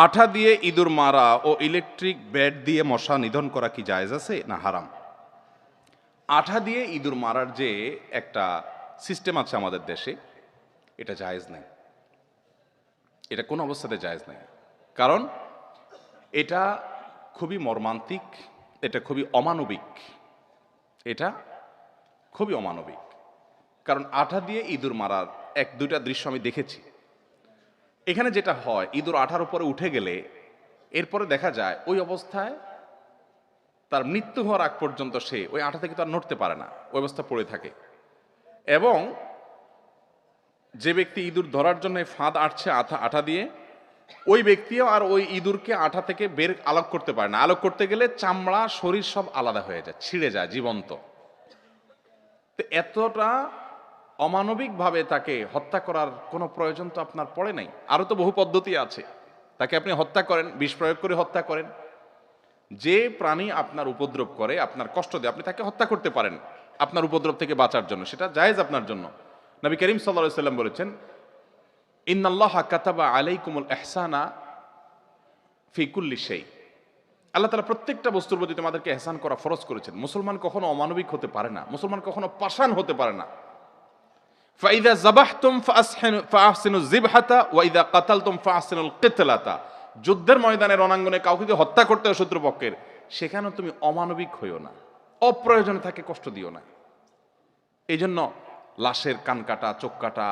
আঠা দিয়ে ইঁদুর মারা ও ইলেকট্রিক ব্যাট দিয়ে মশা নিধন করা কি জায়েজ আছে না হারাম? আঠা দিয়ে ইঁদুর মারার যে একটা সিস্টেম আছে আমাদের দেশে, এটা জায়েজ নেই। এটা কোনো অবস্থাতে জায়েজ নেই। কারণ এটা খুবই মর্মান্তিক, এটা খুবই অমানবিক, এটা খুবই অমানবিক। কারণ আঠা দিয়ে ইঁদুর মারার এক দুইটা দৃশ্য আমি দেখেছি। এখানে যেটা হয়, ইঁদুর আঠার উপরে উঠে গেলে এরপরে দেখা যায় ওই অবস্থায় তার মৃত্যু হওয়ার আগ পর্যন্ত সে ওই আঠা থেকে তার নড়তে পারে না, ওই অবস্থা পড়ে থাকে। এবং যে ব্যক্তি ইঁদুর ধরার জন্য ফাঁদ আটছে আঠা দিয়ে, ওই ব্যক্তিও আর ওই ইঁদুরকে আঠা থেকে বের আলোক করতে পারে না। আলোক করতে গেলে চামড়া শরীর সব আলাদা হয়ে যায়, ছিঁড়ে যায় জীবন্ত। তো এতটা অমানবিকভাবে তাকে হত্যা করার কোনো প্রয়োজন তো আপনার পড়ে নাই। আরও তো বহু পদ্ধতি আছে। তাকে আপনি হত্যা করেন, বিষ প্রয়োগ করে হত্যা করেন। যে প্রাণী আপনার উপদ্রব করে, আপনার কষ্ট দেয়, আপনি তাকে হত্যা করতে পারেন আপনার উপদ্রব থেকে বাঁচার জন্য, সেটা জায়েজ আপনার জন্য। নবী করিম সাল্লাল্লাহু আলাইহি সাল্লাম বলেছেন, ইন্নাল্লাহা কাতাবা আলাইকুমুল ইহসানা ফি কুল্লি শাই। আল্লাহ তাআলা প্রত্যেকটা বস্তুর প্রতি তোমাদেরকে ইহসান করা ফরজ করেছেন। মুসলমান কখনো অমানবিক হতে পারে না, মুসলমান কখনো পাষাণ হতে পারে না। ফাইদা যাবাহতুম ফাআহসিনু যিবহাতা ওয়া ইযা কাতালতুম ফাআহসিনুল কিতলাতা। যুদ্ধের ময়দানে রণাঙ্গনে কাউকে যদি হত্যা করতে হয় শত্রুপক্ষের, সেখানেও তুমি অমানবিক হইও না, অপ্রয়োজনে তাকে কষ্ট দিও না। এই জন্য লাশের কান কাটা, চোখ কাটা,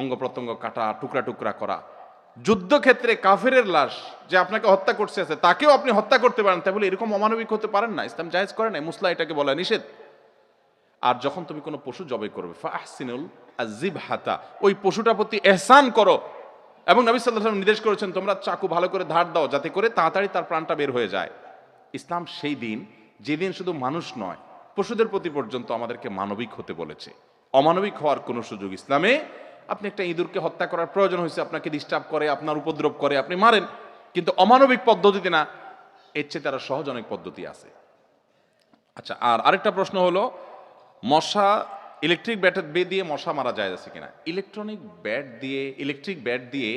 অঙ্গ প্রত্যঙ্গ কাটা, টুকরা টুকরা করা, যুদ্ধক্ষেত্রে কাফেরের লাশ যে আপনাকে হত্যা করছে আছে তাকেও আপনি হত্যা করতে পারেন, তাই বলে এরকম অমানবিক হতে পারেন না। ইসলাম জায়েজ করে না, মুসলা এটাকে বলা নিষেধ। আর যখন তুমি কোনো পশু জবাই করবে, ফাহসিনুল যিবহাতা, ওই পশুটার প্রতি ইহসান করো। এবং নবী সাল্লাল্লাহু আলাইহি ওয়াসাল্লাম নির্দেশ করেছেন, তোমরা চাকু ভালো করে ধার দাও যাতে করে তাড়াতাড়ি তার প্রাণটা বের হয়ে যায়। ইসলাম সেই দিন, যেদিন শুধু মানুষ নয় পশুদের প্রতি পর্যন্ত আমাদেরকে মানবিক হতে বলেছে। অমানবিক হওয়ার কোনো সুযোগ ইসলামে। আপনি একটা ইঁদুরকে হত্যা করার প্রয়োজন হয়েছে, আপনাকে ডিস্টার্ব করে, আপনার উপদ্রব করে, আপনি মারেন, কিন্তু অমানবিক পদ্ধতিতে না। এর চেয়ে তারা সহজ অনেক পদ্ধতি আছে। আচ্ছা, আর আরেকটা প্রশ্ন হলো, মশা ইলেকট্রিক ব্যাট দিয়ে মশা মারা জায়েজ আছে কিনা? ইলেকট্রিক ব্যাট দিয়ে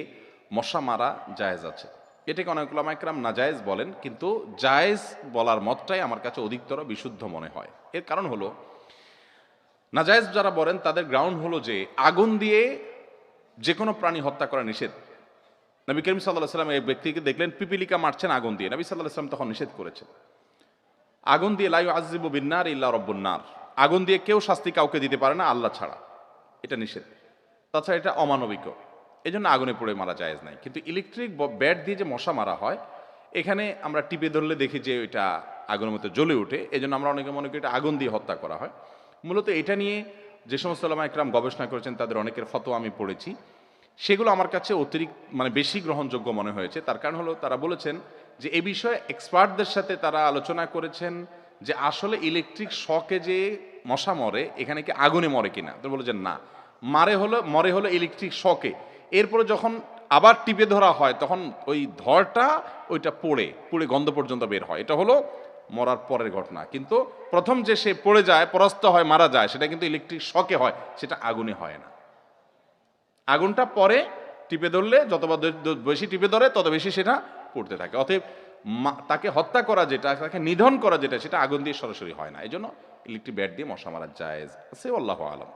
মশা মারা জায়েজ আছে। এটাকে অনেক উলামা ইকরাম নাজায়েজ বলেন, কিন্তু জায়েজ বলার মতটাই আমার কাছে অধিকতর বিশুদ্ধ মনে হয়। এর কারণ হলো, নাজায়েজ যারা বলেন তাদের গ্রাউন্ড হলো যে আগুন দিয়ে যে কোনো প্রাণী হত্যা করা নিষেধ। নবী করিম সাল্লাল্লাহু আলাইহি ওয়াসাল্লাম এই ব্যক্তিকে দেখলেন পিপিলিকা মারছেন আগুন দিয়ে, নবী সাল্লাল্লাহু আলাইহি ওয়াসাল্লাম তখন নিষেধ করেছেন। আগুন দিয়ে লা ইউআযযিবু বিন-নার ইল্লা রাব্বুন নার, আগুন দিয়ে কেউ শাস্তি কাউকে দিতে পারে না আল্লাহ ছাড়া, এটা নিষেধ। তাছাড়া এটা অমানবিক, এই জন্য আগুনে পড়ে মারা জায়েজ নাই। কিন্তু ইলেকট্রিক ব্যাট দিয়ে যে মশা মারা হয়, এখানে আমরা টিপে ধরলে দেখি যে ওইটা আগুনের মতো জ্বলে ওঠে, এই জন্য আমরা অনেকে মনে করি এটা আগুন দিয়ে হত্যা করা হয়। মূলত এটা নিয়ে যে সমস্ত উলামা ইকরাম গবেষণা করেছেন তাদের অনেকের ফতোয়া আমি পড়েছি, সেগুলো আমার কাছে বেশি গ্রহণযোগ্য মনে হয়েছে। তার কারণ হলো, তারা বলেছেন যে এ বিষয়ে এক্সপার্টদের সাথে তারা আলোচনা করেছেন যে আসলে ইলেকট্রিক শকে যে মশা মরে, এখানে কি আগুনে মরে কিনা। তো বলেছেন না, মরে হলো ইলেকট্রিক শকে। এরপরে যখন আবার টিপে ধরা হয় তখন ওই ধরটা ওইটা পুড়ে গন্ধ পর্যন্ত বের হয়, এটা হলো মরার পরের ঘটনা। কিন্তু প্রথম যে সে পড়ে যায়, পরাস্ত হয়, মারা যায়, সেটা কিন্তু ইলেকট্রিক শকে হয়, সেটা আগুনে হয় না। আগুনটা পরে টিপে ধরলে যতবার বেশি টিপে ধরে তত বেশি সেটা পড়তে থাকে। অতএব তাকে হত্যা করা যেটা, তাকে নিধন করা যেটা, সেটা আগুন দিয়ে সরাসরি হয় না। এই জন্য ইলেকট্রিক ব্যাট দিয়ে মশা মারা জায়েজ আছে, আল্লাহু আলাম।